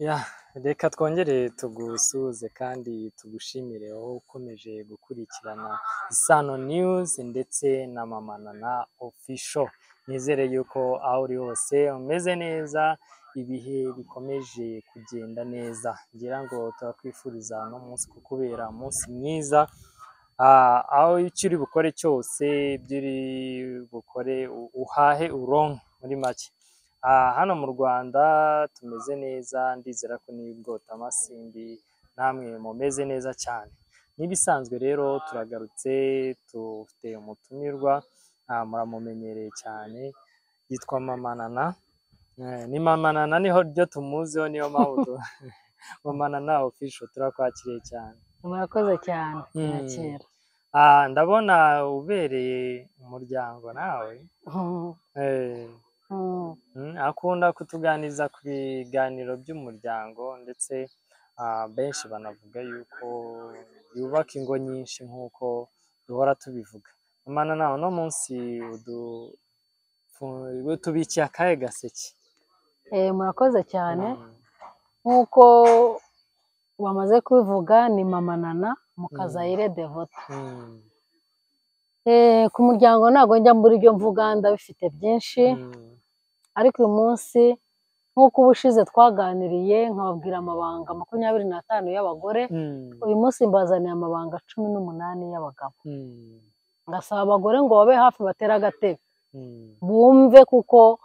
Ya, reka twongere tugusuhuze kandi tugushimire wowe ukomeje gukurikirana Isano News ndetse na Mama Nana Official. Nizere yuko aho uri hose umeze neza, ibihe bikomeje kugenda neza. Ngira ngo turakwifuriza no munsi kukubera umunsi mwiza. Aho icyo uri bukore cyose, ibyo uri bukore uhahe uronke muri make. Hano mu Rwanda tumeze neza, ndizera ko n'ibwota amasimbi namwe mumeze neza cyane. N'ibisanzwe rero turagarutse, tufite umutumirwa, muramumenyereye cyane, yitwa Mama Nana. Ni Mama Nana niho ryo tumuziho, niyo mpamvu Mama Nana Official turakwakiriye cyane. Murakoze cyane nakira. Ndabona ubereye umuryango nawe. Akunda kutuganiriza ku biganiro by'umuryango, ndetse benshi banavuga yuko yubaka ingo nyinshi nk'uko duhora tubivuga. Mama Nana, uno munsi tubikiye akahe gaseke? Murakoze cyane, nk'uko bamaze kubivuga ni Mama Nana Mukazayire Devota. Ku muryango ntabwo njya mbura ibyo mvuga, ndabifite byinshi, ariko uyu munsi nk'uko ubushize twaganiriye nkababwira amabanga 25 y'abagore, uyu munsi mbazaniye amabanga 18 y'abagabo. Ngasaba abagore ngo babe hafi batera agatebe bumve, kuko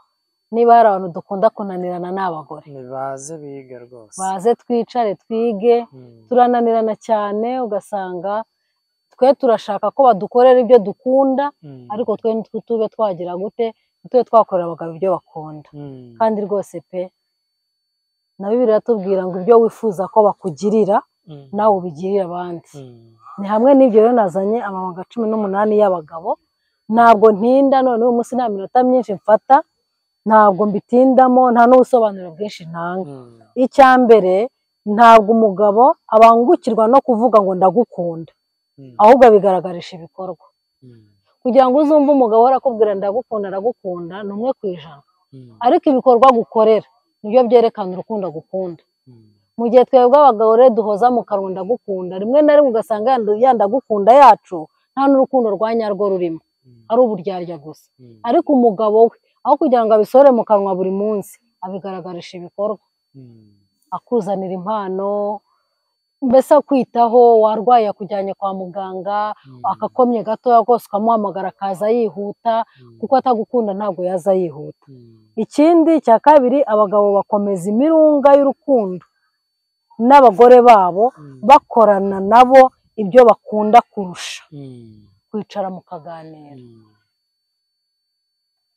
niba hari abantu dukunda kunanirana n'abagore, baze biga rwose, baze twicare twige. Turananirana cyane, ugasanga twe turashaka ko badukorera ibyo dukunda, ariko twe tube twagira gute, tube twakorera abagabo ibyo bakunda. Kandi rwose pe, na Bibiliya iratubwira ngo ibyo wifuza ko bakugirira nawe ubigirire abandi. Ni hamwe n'ibyo rero nazanye amabanga 18 y'abagabo. Ntabwo ntinda, none uyu munsi nta minota myinshi mfata, ntabwo mbitindamo, nta n'ubusobanuro bwinshi ntanga. Icya mbere, ntabwo umugabo abangukirwa no kuvuga ngo ndagukunda, ahubwo abigaragarisha ibikorwa. Kugira ngo uzumve umugabo arakubwira ndagukunda ndagukunda ni 1%, ariko ibikorwa gukorera nibyo byerekana urukundo agukunda. Mu gihe twebwe abagabo rero duhoza mu kanwa ndagukunda, rimwe na rimwe ugasanga yandagukunda yacu nta n'urukundo rwa nyarwo rurimo, ari uburyarya gusa. Ariko umugabo we aho kugira ngo abisore mu kanwa buri munsi, abigaragarisha ibikorwa, akuzanira impano, mbese akwitaho. Warwaye akujyanye kwa muganga, akakomye gatoya rwose ukamuhamagara akaza yihuta, kuko atagukunda ntabwo yaza yihuta. Ikindi cya kabiri, abagabo bakomeza imirunga y'urukundo n'abagore babo, bakorana nabo ibyo bakunda kurusha kwicara mukaganira.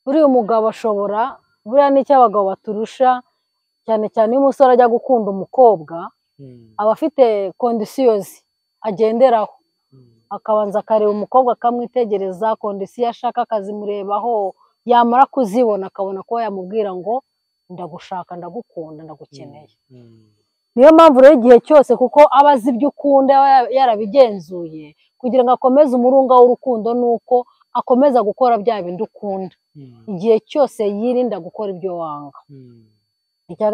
Buriya umugabo ashobora, buriya n'icyo abagabo baturusha, cyane cyane iyo umusore ajya gukunda umukobwa, aba afite kondisiyozi agenderaho, akabanza akareba umukobwa akamwitegereza, kondisiyo ashaka akazimurebaho, yamara kuzibona akabona ko yamubwira ngo ndagushaka, ndagukunda, ndagukeneye. Niyo mpamvu rero igihe cyose, kuko aba azi ibyo ukunda, yarabigenzuye, kugira ngo akomeze umurunga w'urukundo, nuko akomeza gukora bya bindi ukunda, igihe cyose yirinda gukora ibyo wanga. Icya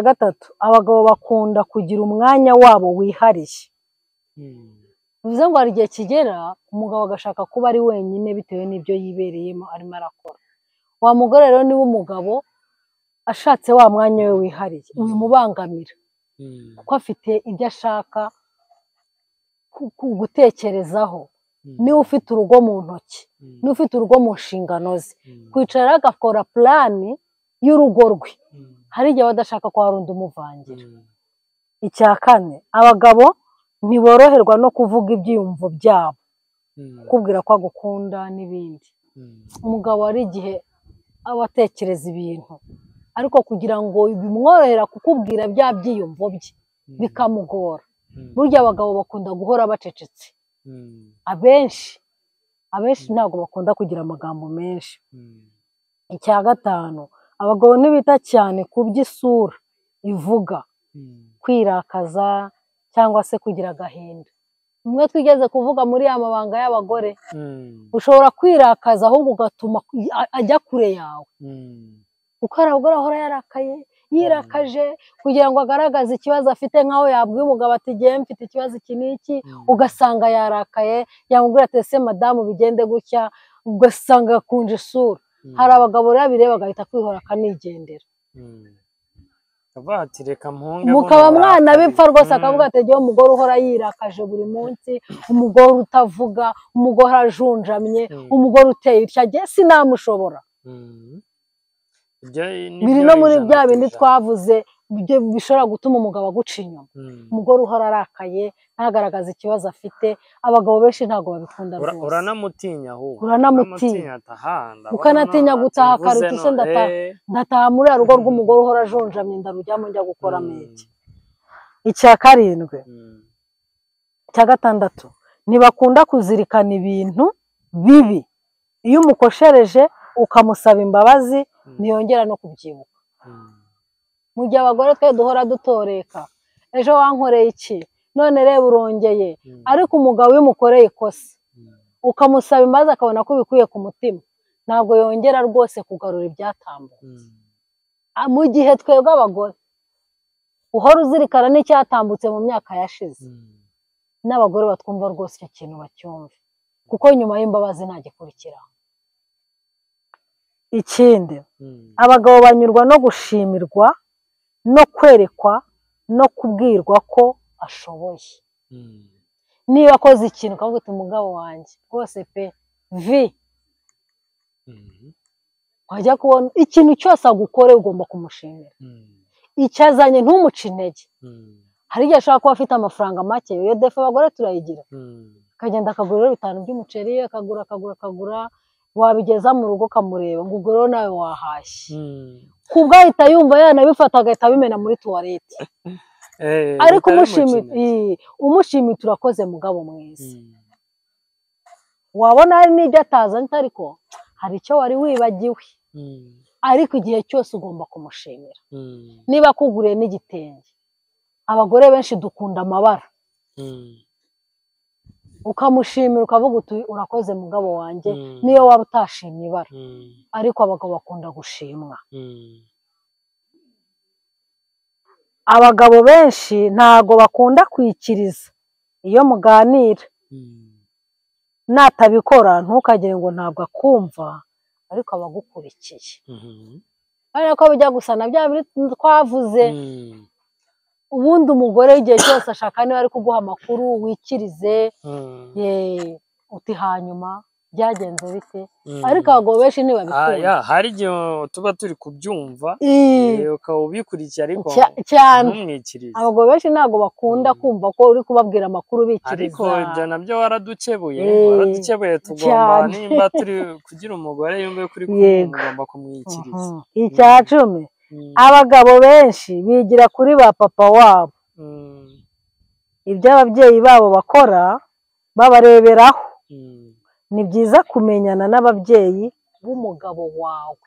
gatatu, abagabo bakunda kugira umwanya wabo wihariye. Bivuze ngo hari igihe kigera umugabo agashaka kuba ari wenyine bitewe n'ibyo yibereyemo arimo arakora. Wa mugore rero, niba umugabo ashatse wa mwanya we wihariye, ubimubangamira, kuko afite ibyo ashaka gutekerezaho. Niba ufite urugo mu ntoki, niba ufite urugo mu nshingano ze, kwicara agakora plani y'urugo rwe, hari igihe badashaka ko hari undi umuvangira. Icya kane, abagabo ntiboroherwa no kuvuga ibyiyumvo byabo, kukubwira ko agukunda n'ibindi. Umugabo hari igihe aba atekereza ibintu, ariko kugira ngo bimworohera kukubwira bya byiyumvo bye bikamugora. Burya abagabo bakunda guhora bacecetse. Abenshi ntabwo bakunda kugira amagambo menshi. Icya gatanu, abagabo ntibita cyane ku by'isura ivuga, kwirakaza cyangwa se kugira agahinda. umwe twigeze kuvuga muri ya mabanga y'abagore ushobora kwirakaza ahubwo ugatuma ajya kure yawe kuko hari abagore ahora yarakaye yirakaje kugira ngo agaragaze ikibazo afite nk'aho yabwiye umugabo ati ngiye mfite ikibazo iki n'iki ugasanga yarakaye yamubwira ati ese madamu bigende gutya ugasanga akunje isura hari abagabo rero bireba bagahita kwihora akanigendera mukaba mwana bipfa rwose akavuga ati ngewe umugore uhora yirakaje buri munsi umugore utavuga umugore ajunjamye umugore uteye itya ngewe sinamushobora biri no muri bya bindi twavuze bishobora gutuma umugabo aguca inyuma umugore uhora arakaye ntagaragaza ikibazo afite abagabo benshi ntabwo babikunda rwose uranamutinya ahubwo uranamutinya ukanatinya gutaha karuta ise ndataha muri ya rugo rw'umugore uhora ajonjamye ndarujyamo njya gukora meke. Icya karindwi icya gatandatu ntibakunda kuzirikana ibintu bibi iyo umukoshereje ukamusaba imbabazi ntiyongera no kubyibuka. Mu gihe abagore twe duhora dutoreka ejo wankoreye iki none reba urongeye ariko umugabo iyo umukoreye ikosa ukamusaba imbabazi akabona ko bikuye ku mutima ntabwo yongera rwose kugarura ibyatambutse. Mu gihe twebwe abagore uhora uzirikana n'icyatambutse mu myaka yashize n'abagore batwumva rwose icyo kintu bacyumve kuko nyuma y'imbabazi nta gikurikiraho. Ikindi abagabo banyurwa no gushimirwa no kwerekwa no kubwirwa ko ashoboye. Niba akoze ikintu ukavuga uti umugabo wanjye rwose pe vi wajya kubona ikintu cyose agukoreye ugomba kumushimira icyo azanye ntumuce intege. Hari igihe ashobora kuba afite amafaranga make iyo defa abagore turayigira akagenda akagura 5 by'umuceri akagura wabigeza mu rugo kamureba ngo ubwo rero nawe wahashye kubwo ahita yumva yanabifata agahita abimena muri tuwarete ariko umushimira turakoze mugabo mwiza wabona hari n'ibyo atazanye ariko hari icyo wari wibagiwe ariko igihe cyose ugomba kumushimira. Niba akuguriye n'igitenge abagore benshi dukunda amabara ukamushimira ukavuga uti urakoze mugabo wanjye niyo waba utashimye ibara ariko abagabo bakunda gushimwa. Abagabo benshi ntago bakunda kwikiriza iyo muganira natabikora ntukagire ngo ntabwo akumva ariko abagukurikiye ariko bijya gusa na bya biri twavuze. Ubundi umugore igihe cyose ashaka niba ari kuguha amakuru wikirize uti hanyuma byagenze bite ariko abagabo benshi ntibabikunda. Hari igihe tuba turi kubyumva ukaba ubikurikira ariko ntumwikirize. Abagabo benshi ntabwo bakunda kumva ko uri kubabwira amakuru bikiriza ariko ibyo nabyo waradukebuye tugomba nimba turi kugira umugore yumve kuri kumugomba kumwikiriza. Icya 10 abagabo benshi bigira kuri ba papa wabo ibyo ababyeyi babo bakora babareberaho. Ni byiza kumenyana n'ababyeyi b'umugabo wawe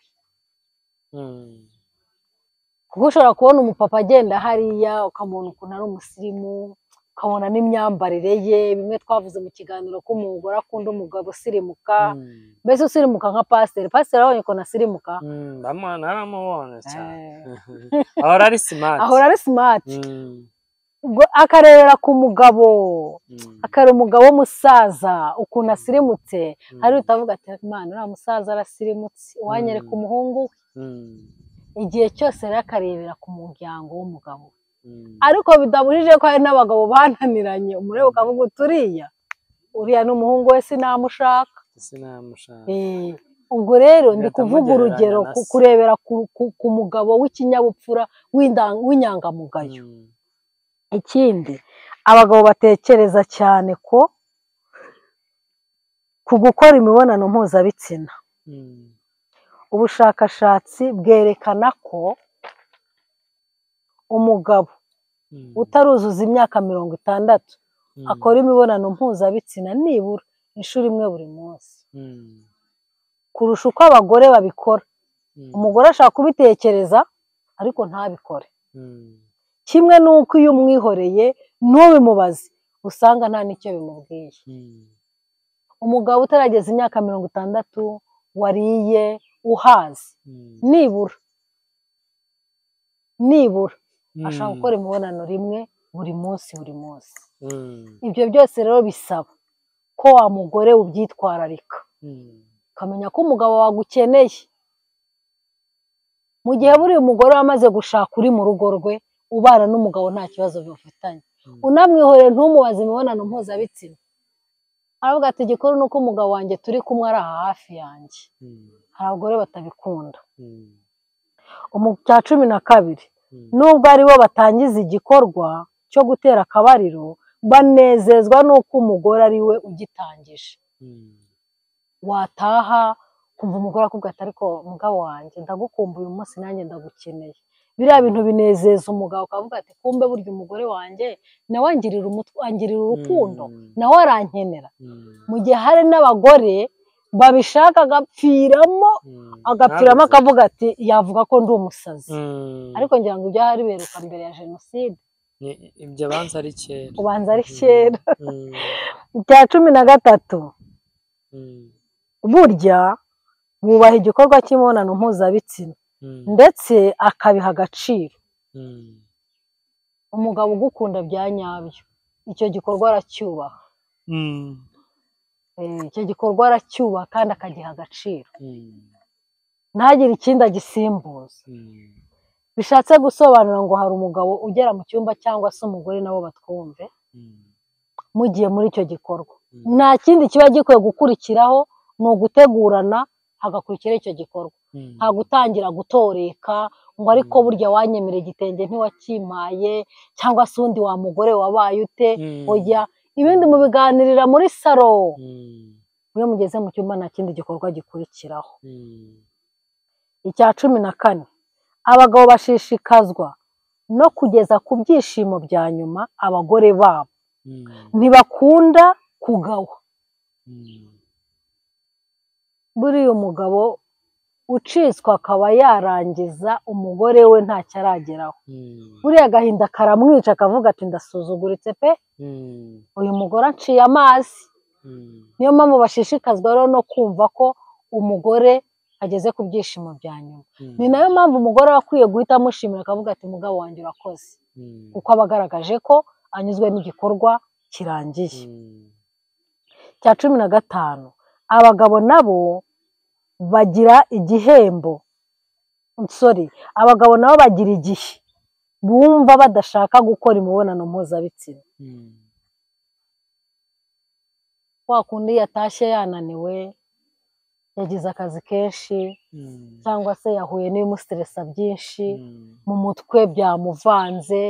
kuko ushobora kubona umupapa agenda hariya ukamubona ukuntu ari umusirimu ukabona n'imyambarire ye bimwe twavuze mu kiganiro ko umugore akunda umugabo usirimuka mbese usirimuka nka pasiteri abonye ko nasirimuka naramubona cyane ahora ari smart akarebera ku mugabo akareba umugabo w'umusaza ukuntu asirimutse hari utavuga ati Imana uriya musaza arasirimutse wanyereka umuhungu we. Igihe cyose rero akarebera ku muryango w'umugabo ariko bidabujije ko hari n'abagabo bananiranye umureba ukavuga uriya n'umuhungu we sinamushaka. Ubwo rero ndi kuvuga urugero kurebera ku mugabo w'ikinyabupfura w'inyangamugayo. Ikindi abagabo batekereza cyane ko ku gukora imibonano mpuzabitsina ubushakashatsi bwerekana ko umugabo utaruzuza imyaka 60 akora imibonano mpuzabitsina nibura inshuro imwe buri munsi kurusha uko abagore babikora. Umugore ashaka kubitekereza ariko ntabikore. Kimwe nuko iyo umwihoreye ntubimubaze usanga nta n'icyo bimubwiye. Umugabo utarageza imyaka 60 wariye uhazi nibura ashaka gukora imibonano rimwe buri munsi. Ibyo byose rero bisaba ko wa mugore ubyitwararika, ukamenya ko umugabo wagukeneye. Mu gihe buri umugore wamaze gushaka uri mu rugo rwe, ubana n'umugabo nta kibazo bafitanye, unamwihoreye ntumubaze imibonano mpuzabitsina, aravuga ati igikuru ni uko umugabo wanjye turi kumwe ari aha hafi yanjye. Hari abagore batabikunda. Cya 12, nubwo ari bo batangiza igikorwa cyo gutera akabariro, banezezwa n'uko umugore ari we ugitangije. Wataha kumva umugore akubwira ati ariko mugabo wanjye ndagukumbuye uyu munsi, nanjye ndagukeneye. Biriya bintu binezeza umugabo, akavuga ati kumbe burya umugore wanjye nawe angirira urukundo, nawe arankenera. Mu gihe hari n'abagore babishaka agapfiramo akavuga ati yavuga ko ndi umusazi. Ariko ngira ngo ibyo hari beruka mbere ya Jenoside. Ibyo banza ari kera. Ubanza ari kera. Cya 13, burya bubaha igikorwa cy'imibonano mpuzabitsina ndetse akabiha agaciro. Umugabo ugukunda bya nyabyo, icyo gikorwa aracyubaha. Icyo gikorwa aracyubaha kandi akagiha agaciro, ntagire ikindi agisimbuza. Bishatse gusobanura ngo hari umugabo ugera mu cyumba cyangwa se umugore nabo batwumve, mugiye muri icyo gikorwa nta kindi kiba gikwiye gukurikiraho, ni ugutegurana hagakurikira icyo gikorwa. Nta gutangira gutoreka ngo ariko burya wanyemera igitenge ntiwakimpaye, cyangwa se undi wa mugore wabaye ute. Oya, ibindi mubiganirira muri salo. Iyo mugeze mu cyumba nta kindi gikorwa gikurikiraho. Icya 14, abagabo bashishikazwa no kugeza ku byishimo bya nyuma abagore babo. Ntibakunda kugawa. Buriya umugabo ucitswe akaba yarangiza umugore we ntacyo arageraho, buriya agahinda karamwica, akavuga ati ndasuzuguritse pe, uyu mugore aciye amazi. Niyo mpamvu bashishikazwa rero no kumva ko umugore ageze ku byishimo bya nyuma. Ni nayo mpamvu umugore aba akwiye guhita amushimira, akavuga ati mugabo wanjye urakoze, kuko aba agaragaje ko anyuzwe n'igikorwa kirangiye. Cya 15, abagabo nabo bagira igihembo. Abagabo nabo bagira igihe bumva badashaka gukora imibonano mpuzabitsina. Wa kundi yatashye yananiwe, yagize akazi kenshi, cyangwa se yahuye n'ibimustresa byinshi, mu mutwe byamuvanze,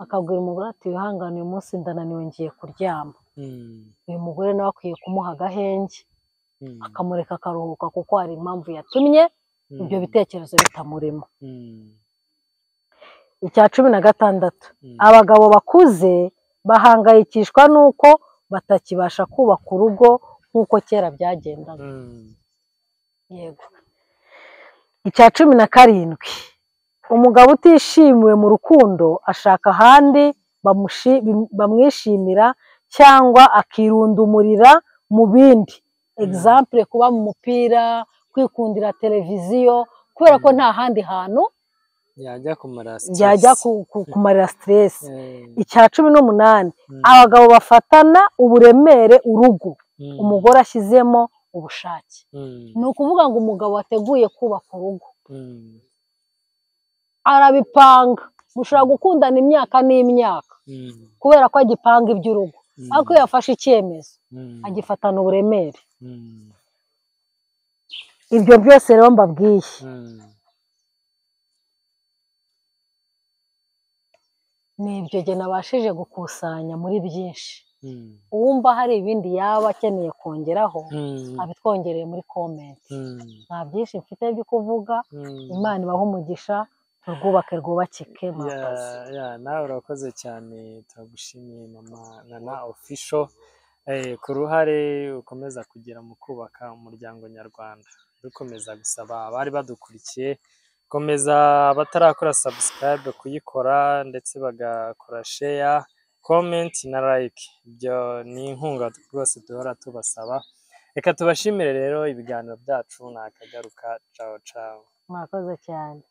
akabwira umugore ati wihangane uyu munsi ndananiwe ngiye kuryama. Uyu mugore nawe akwiye kumuha agahenge, akamureka akaruhuka, kuko hari impamvu yatumye ibyo bitekerezo bitamurimo. Icya 16, abagabo bakuze bahangayikishwa n'uko batakibasha kubaka urugo nk'uko kera byagendaga. Yego. Icya 17, umugabo utishimiwe mu rukundo ashaka ahandi bamwishimira cyangwa akirundumurira mu bindi. Example, kuba mu mupira, kwikundira televiziyo, kubera ko nta handi hantu yajya kumarira stress. Icya 18, abagabo bafatana uburemere urugo umugore ashyizemo ubushake. Ni ukuvuga ngo umugabo wateguye kubaka urugo arabipanga. Mushobora gukundana imyaka n'imyaka kubera ko agipanga iby'urugo, ariko iyo yafashe icyemezo agifatana uburemere. Ibyo byose rero mbabwiye ni ibyo jye nabashije gukusanya muri byinshi. Uwumva hari ibindi yaba akeneye kongeraho abitwongereye muri comment. Nta byinshi mfite byo kuvuga. Imana ibahe umugisha, turwubake rwubakike. Nawe urakoze cyane, turagushimiye Mama Nana Official ku ruhare ukomeza kugira mu kubaka umuryango nyarwanda. Dukomeza gusaba abari badukurikiye komeza abatarakora subscribe kuyikora, ndetse bagakora share comment na like, ibyo ni inkunga rwose duhora tubasaba. Reka tubashimire rero, ibiganiro byacu nakagaruka. Ciao ciao. mwakoze cyane.